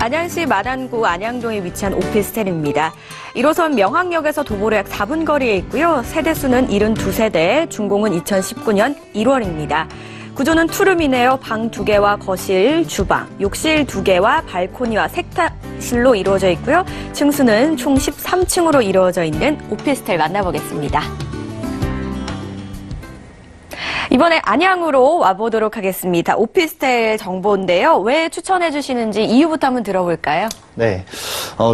안양시 마단구 안양동에 위치한 오피스텔입니다. 1호선 명항역에서 도보로 약 4분 거리에 있고요. 세대수는 72세대, 준공은 2019년 1월입니다. 구조는 투룸이네요. 방 2개와 거실, 주방, 욕실 2개와 발코니와 세탁실로 이루어져 있고요. 층수는 총 13층으로 이루어져 있는 오피스텔 만나보겠습니다. 이번에 안양으로 와보도록 하겠습니다. 오피스텔 정보인데요. 왜 추천해 주시는지 이유부터 한번 들어볼까요? 네,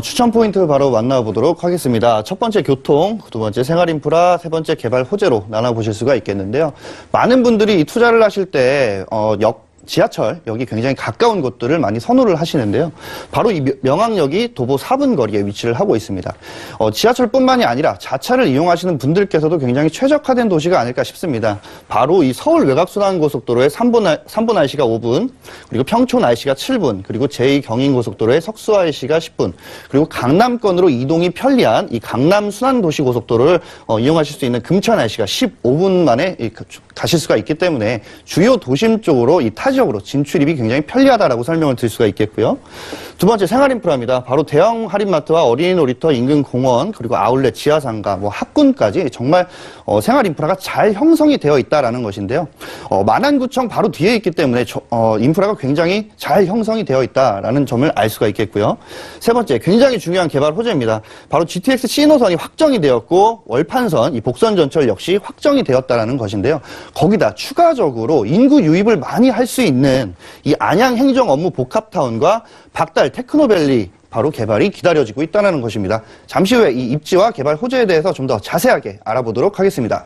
추천 포인트 바로 만나보도록 하겠습니다. 첫 번째 교통, 두 번째 생활인프라, 세 번째 개발 호재로 나눠보실 수가 있겠는데요. 많은 분들이 이 투자를 하실 때 지하철역이 굉장히 가까운 곳들을 많이 선호를 하시는데요. 바로 이 명항역이 도보 4분 거리에 위치를 하고 있습니다. 지하철뿐만이 아니라 자차를 이용하시는 분들께서도 굉장히 최적화된 도시가 아닐까 싶습니다. 바로 이 서울 외곽순환고속도로의 3분 IC가 5분, 그리고 평촌 IC가 7분, 그리고 제2경인고속도로의 석수 IC가 10분, 그리고 강남권으로 이동이 편리한 이 강남순환도시고속도로를 이용하실 수 있는 금천 IC가 15분 만에 가실 수가 있기 때문에 주요 도심 쪽으로 이 타지역으로 진출입이 굉장히 편리하다라고 설명을 드릴 수가 있겠고요. 두 번째 생활인프라입니다. 바로 대형 할인마트와 어린이 놀이터, 인근 공원, 그리고 아울렛, 지하상가, 학군까지 정말 생활인프라가 잘 형성이 되어 있다라는 것인데요. 마난구청 바로 뒤에 있기 때문에 인프라가 굉장히 잘 형성이 되어 있다라는 점을 알 수가 있겠고요. 세 번째, 굉장히 중요한 개발 호재입니다. 바로 GTX C노선이 확정이 되었고 월판선, 이 복선전철 역시 확정이 되었다라는 것인데요. 거기다 추가적으로 인구 유입을 많이 할 수 있는 이 안양 행정 업무 복합타운과 박달 테크노밸리 바로 개발이 기다려지고 있다는 것입니다. 잠시 후에 이 입지와 개발 호재에 대해서 좀 더 자세하게 알아보도록 하겠습니다.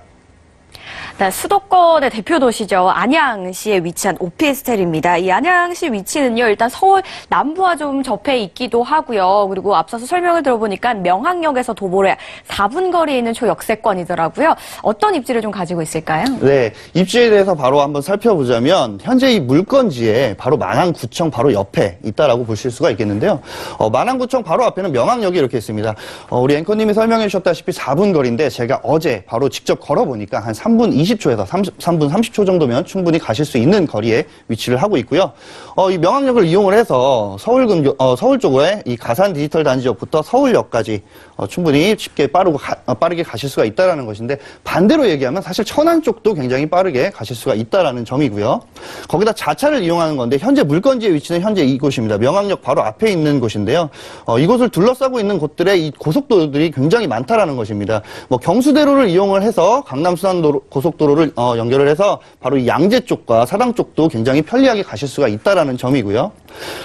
네, 수도권의 대표 도시죠. 안양시에 위치한 오피스텔입니다. 이 안양시 위치는요, 일단 서울 남부와 좀 접해 있기도 하고요. 그리고 앞서서 설명을 들어보니까 명항역에서 도보로 4분 거리에 있는 초역세권이더라고요. 어떤 입지를 좀 가지고 있을까요? 네, 입지에 대해서 바로 한번 살펴보자면 현재 이 물건지에 바로 마난구청 바로 옆에 있다라고 보실 수가 있겠는데요. 마난구청 바로 앞에는 명항역이 이렇게 있습니다. 우리 앵커님이 설명해 주셨다시피 4분 거리인데 제가 어제 바로 직접 걸어보니까 한 3분 20초에서 3분 30초 정도면 충분히 가실 수 있는 거리에 위치를 하고 있고요. 이 명항역을 이용을 해서 서울 쪽에 이 가산 디지털 단지역부터 서울역까지 충분히 쉽게 빠르게 가실 수가 있다라는 것인데 반대로 얘기하면 사실 천안 쪽도 굉장히 빠르게 가실 수가 있다라는 점이고요. 거기다 자차를 이용하는 건데 현재 물건지에 위치는 현재 이곳입니다. 명항역 바로 앞에 있는 곳인데요. 이곳을 둘러싸고 있는 곳들의 이 고속도로들이 굉장히 많다라는 것입니다. 경수대로를 이용을 해서 강남순환고속도로를 연결을 해서 바로 이 양재 쪽과 사당 쪽도 굉장히 편리하게 가실 수가 있다라는 점이고요.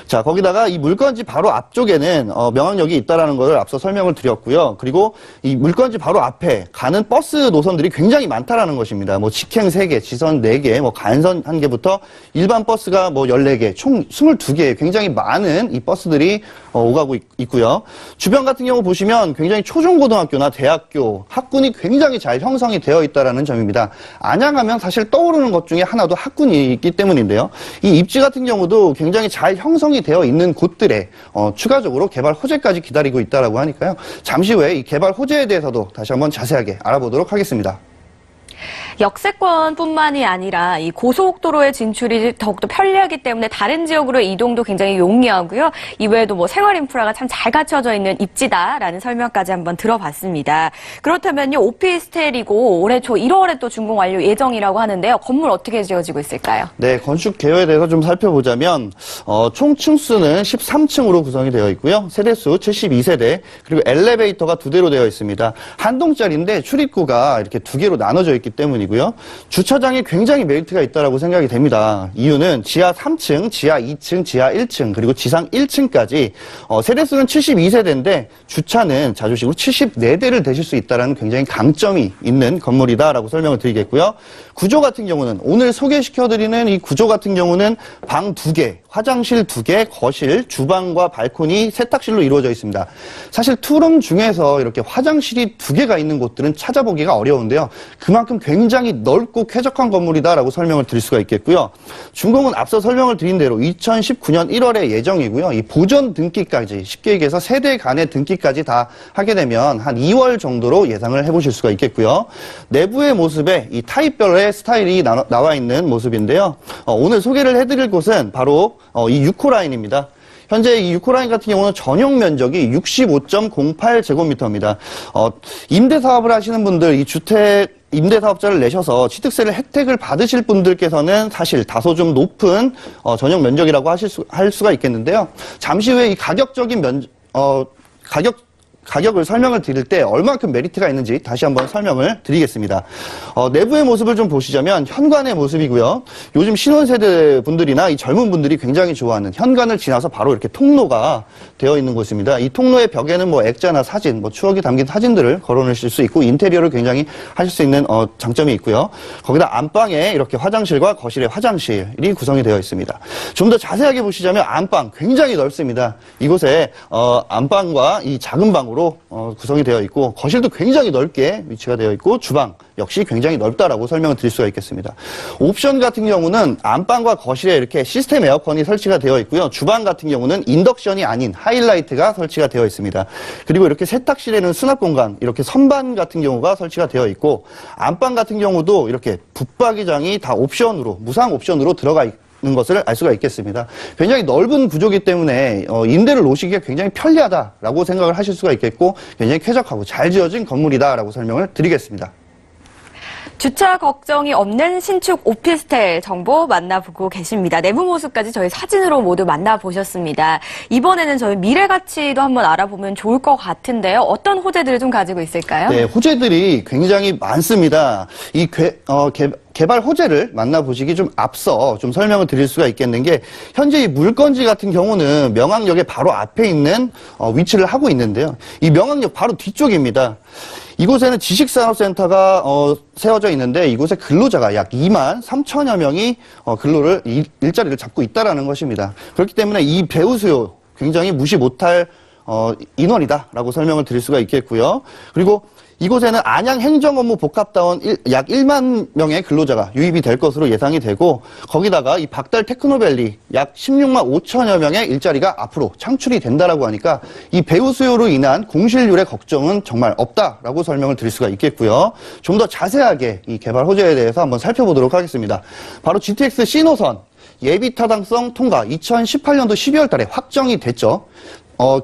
자, 거기다가 이 물건지 바로 앞쪽에는 명항역이 있다라는 것을 앞서 설명을 드렸고요. 그리고 이 물건지 바로 앞에 가는 버스 노선들이 굉장히 많다라는 것입니다. 직행 3개, 지선 4개, 간선 1개부터 일반 버스가 14개, 총 22개 굉장히 많은 이 버스들이 오가고 있고요. 주변 같은 경우 보시면 굉장히 초중고등학교나 대학교, 학군이 굉장히 잘 형성이 되어 있다라는 점입니다. 안양하면 사실 떠오르는 것 중에 하나도 학군이 있기 때문인데요. 이 입지 같은 경우도 굉장히 잘 형성이 되어 있는 곳들에 추가적으로 개발 호재까지 기다리고 있다라고 하니까요. 잠시 후에 이 개발 호재에 대해서도 다시 한번 자세하게 알아보도록 하겠습니다. 역세권뿐만이 아니라 이 고속도로의 진출이 더욱더 편리하기 때문에 다른 지역으로 이동도 굉장히 용이하고요. 이외에도 생활 인프라가 참 잘 갖춰져 있는 입지다라는 설명까지 한번 들어봤습니다. 그렇다면요, 오피스텔이고 올해 초 1월에 또 준공 완료 예정이라고 하는데요. 건물 어떻게 지어지고 있을까요? 네, 건축 개요에 대해서 좀 살펴보자면 총 층수는 13층으로 구성이 되어 있고요. 세대수 72세대, 그리고 엘리베이터가 2대로 되어 있습니다. 한 동짜리인데 출입구가 이렇게 2개로 나눠져 있기 때문이고요. 주차장에 굉장히 메리트가 있다라고 생각이 됩니다. 이유는 지하 3층, 지하 2층, 지하 1층, 그리고 지상 1층까지 세대수는 72세대인데 주차는 자주식으로 74대를 대실 수 있다는 굉장히 강점이 있는 건물이다라고 설명을 드리겠고요. 구조 같은 경우는 오늘 소개시켜드리는 이 구조 같은 경우는 방 2개, 화장실 2개, 거실, 주방과 발코니, 세탁실로 이루어져 있습니다. 사실 투룸 중에서 이렇게 화장실이 2개가 있는 곳들은 찾아보기가 어려운데요. 그만큼 굉장히 넓고 쾌적한 건물이다라고 설명을 드릴 수가 있겠고요. 준공은 앞서 설명을 드린 대로 2019년 1월에 예정이고요. 이 보존 등기까지 쉽게 얘기해서 세대 간의 등기까지 다 하게 되면 한 2월 정도로 예상을 해보실 수가 있겠고요. 내부의 모습에 이 타입별의 스타일이 나와 있는 모습인데요. 오늘 소개를 해드릴 곳은 바로 이 6호 라인입니다. 현재 이 6호 라인 같은 경우는 전용 면적이 65.08제곱미터입니다. 임대 사업을 하시는 분들, 이 주택 임대사업자를 내셔서 취득세를 혜택을 받으실 분들께서는 사실 다소 좀 높은 전용 면적이라고 할 수가 있겠는데요. 잠시 후에 이 가격적인 가격을 설명을 드릴 때 얼마큼 메리트가 있는지 다시 한번 설명을 드리겠습니다. 내부의 모습을 좀 보시자면 현관의 모습이고요. 요즘 신혼세대 분들이나 이 젊은 분들이 굉장히 좋아하는 현관을 지나서 바로 이렇게 통로가 되어 있는 곳입니다. 이 통로의 벽에는 뭐 액자나 사진, 뭐 추억이 담긴 사진들을 걸어놓으실 수 있고 인테리어를 굉장히 하실 수 있는 장점이 있고요. 거기다 안방에 이렇게 화장실과 거실에 화장실이 구성이 되어 있습니다. 좀 더 자세하게 보시자면 안방 굉장히 넓습니다. 이곳에 안방과 이 작은 방으로 구성이 되어 있고 거실도 굉장히 넓게 위치가 되어 있고 주방 역시 굉장히 넓다라고 설명을 드릴 수가 있겠습니다. 옵션 같은 경우는 안방과 거실에 이렇게 시스템 에어컨이 설치가 되어 있고요. 주방 같은 경우는 인덕션이 아닌 하이라이트가 설치가 되어 있습니다. 그리고 이렇게 세탁실에는 수납 공간, 이렇게 선반 같은 경우가 설치가 되어 있고 안방 같은 경우도 이렇게 붙박이장이 다 옵션으로, 무상 옵션으로 들어가 있는 것을 알 수가 있겠습니다. 굉장히 넓은 구조이기 때문에 임대를 놓으시기에 굉장히 편리하다라고 생각을 하실 수가 있겠고 굉장히 쾌적하고 잘 지어진 건물이다라고 설명을 드리겠습니다. 주차 걱정이 없는 신축 오피스텔 정보 만나보고 계십니다. 내부 모습까지 저희 사진으로 모두 만나보셨습니다. 이번에는 저희 미래 가치도 한번 알아보면 좋을 것 같은데요. 어떤 호재들을 좀 가지고 있을까요? 네, 호재들이 굉장히 많습니다. 이 개발 호재를 만나보시기 좀 앞서 좀 설명을 드릴 수가 있겠는 게 현재 이 물건지 같은 경우는 명학역의 바로 앞에 있는 위치를 하고 있는데요. 이 명학역 바로 뒤쪽입니다. 이곳에는 지식산업센터가 세워져 있는데 이곳에 근로자가 약 2만 3천여 명이 일자리를 잡고 있다라는 것입니다. 그렇기 때문에 이 배우 수요 굉장히 무시 못할 인원이다라고 설명을 드릴 수가 있겠고요. 그리고 이곳에는 안양 행정업무 복합다원 약 1만 명의 근로자가 유입이 될 것으로 예상이 되고 거기다가 이 박달 테크노밸리 약 16만 5천여 명의 일자리가 앞으로 창출이 된다라고 하니까 이 배우 수요로 인한 공실률의 걱정은 정말 없다라고 설명을 드릴 수가 있겠고요. 좀 더 자세하게 이 개발 호재에 대해서 한번 살펴보도록 하겠습니다. 바로 GTX C노선 예비 타당성 통과 2018년도 12월 달에 확정이 됐죠.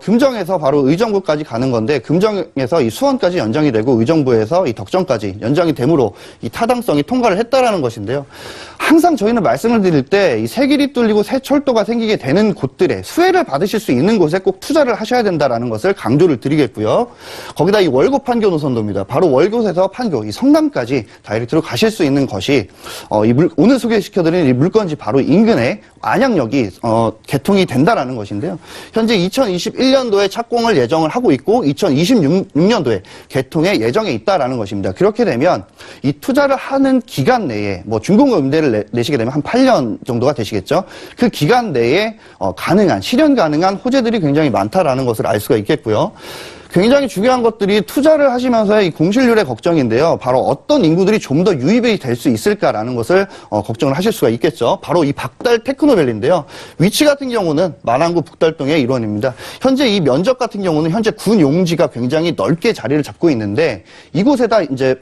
금정에서 바로 의정부까지 가는 건데 금정에서 이 수원까지 연장이 되고 의정부에서 이 덕정까지 연장이 되므로 이 타당성이 통과를 했다라는 것인데요. 항상 저희는 말씀을 드릴 때 이 새 길이 뚫리고 새 철도가 생기게 되는 곳들에 수혜를 받으실 수 있는 곳에 꼭 투자를 하셔야 된다라는 것을 강조를 드리겠고요. 거기다 이 월곶 판교 노선도입니다. 바로 월곶에서 판교, 이 성남까지 다이렉트로 가실 수 있는 것이 오늘 소개시켜드린 이 물건지 바로 인근에 안양역이 개통이 된다라는 것인데요. 현재 2021년도에 착공을 예정을 하고 있고 2026년도에 개통에 예정에 있다라는 것입니다. 그렇게 되면 이 투자를 하는 기간 내에 준공급 임대를 내시게 되면 한 8년 정도가 되시겠죠. 그 기간 내에 실현 가능한 호재들이 굉장히 많다라는 것을 알 수가 있겠고요. 굉장히 중요한 것들이 투자를 하시면서의 이 공실률의 걱정인데요. 바로 어떤 인구들이 좀 더 유입이 될 수 있을까라는 것을 걱정을 하실 수가 있겠죠. 바로 이 박달 테크노밸리인데요. 위치 같은 경우는 마랑구 북달동의 일원입니다. 현재 이 면적 같은 경우는 현재 군 용지가 굉장히 넓게 자리를 잡고 있는데 이곳에다 이제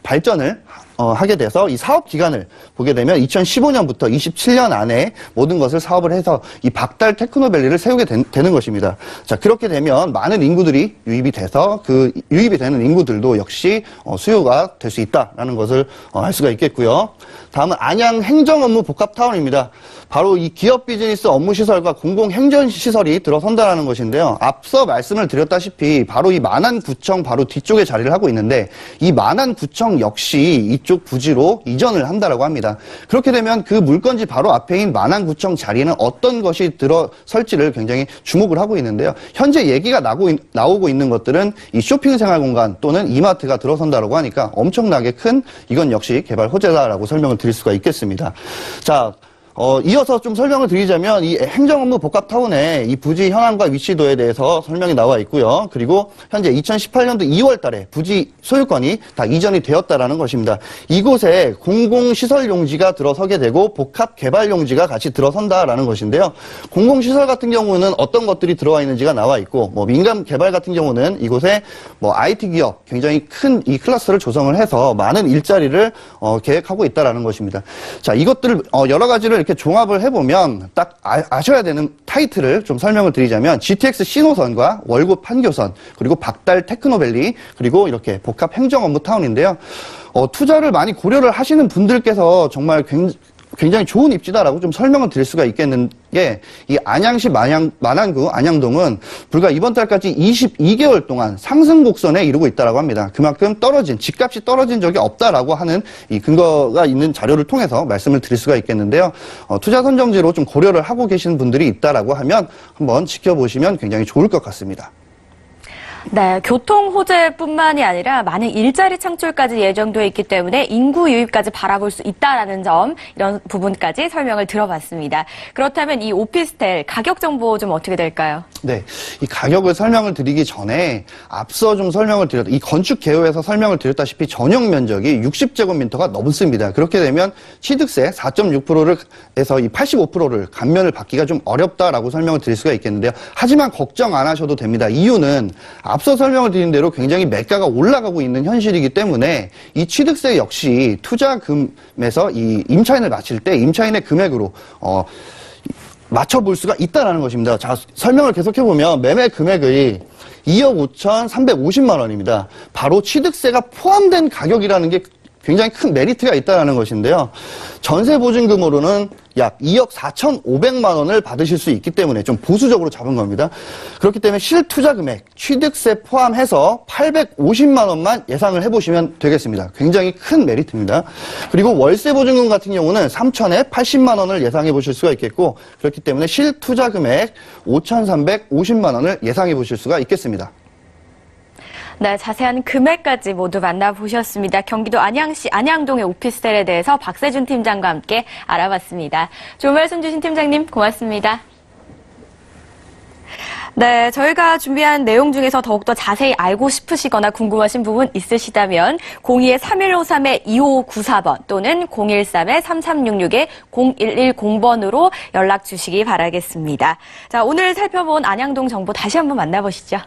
발전을 하게 돼서 이 사업 기간을 보게 되면 2015년부터 27년 안에 모든 것을 사업을 해서 이 박달 테크노밸리를 세우게 되는 것입니다. 자, 그렇게 되면 많은 인구들이 유입이 돼서 그 유입이 되는 인구들도 역시 수요가 될 수 있다라는 것을 알 수가 있겠고요. 다음은 안양 행정업무 복합타운입니다. 바로 이 기업 비즈니스 업무시설과 공공행정시설이 들어선다라는 것인데요. 앞서 말씀을 드렸다시피 바로 이 만안구청 바로 뒤쪽에 자리를 하고 있는데 이 만안구청 역시 이쪽 부지로 이전을 한다라고 합니다. 그렇게 되면 그 물건지 바로 앞에인 만안구청 자리에는 어떤 것이 들어설지를 굉장히 주목을 하고 있는데요. 현재 얘기가 나오고 있는 것들은 이 쇼핑생활공간 또는 이마트가 들어선다라고 하니까 엄청나게 큰 이건 역시 개발 호재다라고 설명을 드릴 수가 있겠습니다. 자, 이어서 좀 설명을 드리자면 이 행정업무 복합타운의 이 부지 현황과 위치도에 대해서 설명이 나와 있고요. 그리고 현재 2018년도 2월 달에 부지 소유권이 다 이전이 되었다라는 것입니다. 이곳에 공공시설 용지가 들어서게 되고 복합개발 용지가 같이 들어선다라는 것인데요. 공공시설 같은 경우는 어떤 것들이 들어와 있는지가 나와 있고 민간 개발 같은 경우는 이곳에 IT 기업 굉장히 큰 이 클러스를 조성을 해서 많은 일자리를 계획하고 있다라는 것입니다. 자, 이것들을 여러 가지를 이렇게 종합을 해보면 딱 아셔야 되는 타이틀을 좀 설명을 드리자면 GTX 신호선과 월곶 판교선, 그리고 박달 테크노밸리, 그리고 이렇게 복합 행정업무 타운인데요. 투자를 많이 고려를 하시는 분들께서 정말 굉장히 좋은 입지다라고 좀 설명을 드릴 수가 있겠는 게, 이 안양시 만안구 안양동은 불과 이번 달까지 22개월 동안 상승 곡선에 이르고 있다라고 합니다. 그만큼 집값이 떨어진 적이 없다라고 하는 이 근거가 있는 자료를 통해서 말씀을 드릴 수가 있겠는데요. 투자 선정지로 좀 고려를 하고 계시는 분들이 있다라고 하면 한번 지켜보시면 굉장히 좋을 것 같습니다. 네, 교통 호재뿐만이 아니라 많은 일자리 창출까지 예정되어 있기 때문에 인구 유입까지 바라볼 수 있다라는 점, 이런 부분까지 설명을 들어봤습니다. 그렇다면 이 오피스텔 가격 정보 좀 어떻게 될까요? 네, 이 가격을 설명을 드리기 전에 앞서 좀 설명을 드렸다. 이 건축 개요에서 설명을 드렸다시피 전용 면적이 60제곱미터가 넘습니다. 그렇게 되면 취득세 4.6%에서 이 85%를 감면을 받기가 좀 어렵다라고 설명을 드릴 수가 있겠는데요. 하지만 걱정 안 하셔도 됩니다. 이유는 앞서 설명을 드린 대로 굉장히 매가가 올라가고 있는 현실이기 때문에 이 취득세 역시 투자금에서 이 임차인을 마칠 때 임차인의 금액으로 맞춰볼 수가 있다는 것입니다. 자, 설명을 계속해보면 매매 금액이 2억 5,350만 원입니다. 바로 취득세가 포함된 가격이라는 게 굉장히 큰 메리트가 있다는 것인데요. 전세 보증금으로는 약 2억 4,500만 원을 받으실 수 있기 때문에 좀 보수적으로 잡은 겁니다. 그렇기 때문에 실투자 금액, 취득세 포함해서 850만 원만 예상을 해보시면 되겠습니다. 굉장히 큰 메리트입니다. 그리고 월세 보증금 같은 경우는 3천에 80만 원을 예상해 보실 수가 있겠고, 그렇기 때문에 실투자 금액 5,350만 원을 예상해 보실 수가 있겠습니다. 네, 자세한 금액까지 모두 만나보셨습니다. 경기도 안양시 안양동의 오피스텔에 대해서 박세준 팀장과 함께 알아봤습니다. 좋은 말씀 주신 팀장님 고맙습니다. 네, 저희가 준비한 내용 중에서 더욱더 자세히 알고 싶으시거나 궁금하신 부분 있으시다면 02-3153-2594번 또는 013-3366-0110번으로 연락 주시기 바라겠습니다. 자, 오늘 살펴본 안양동 정보 다시 한번 만나보시죠.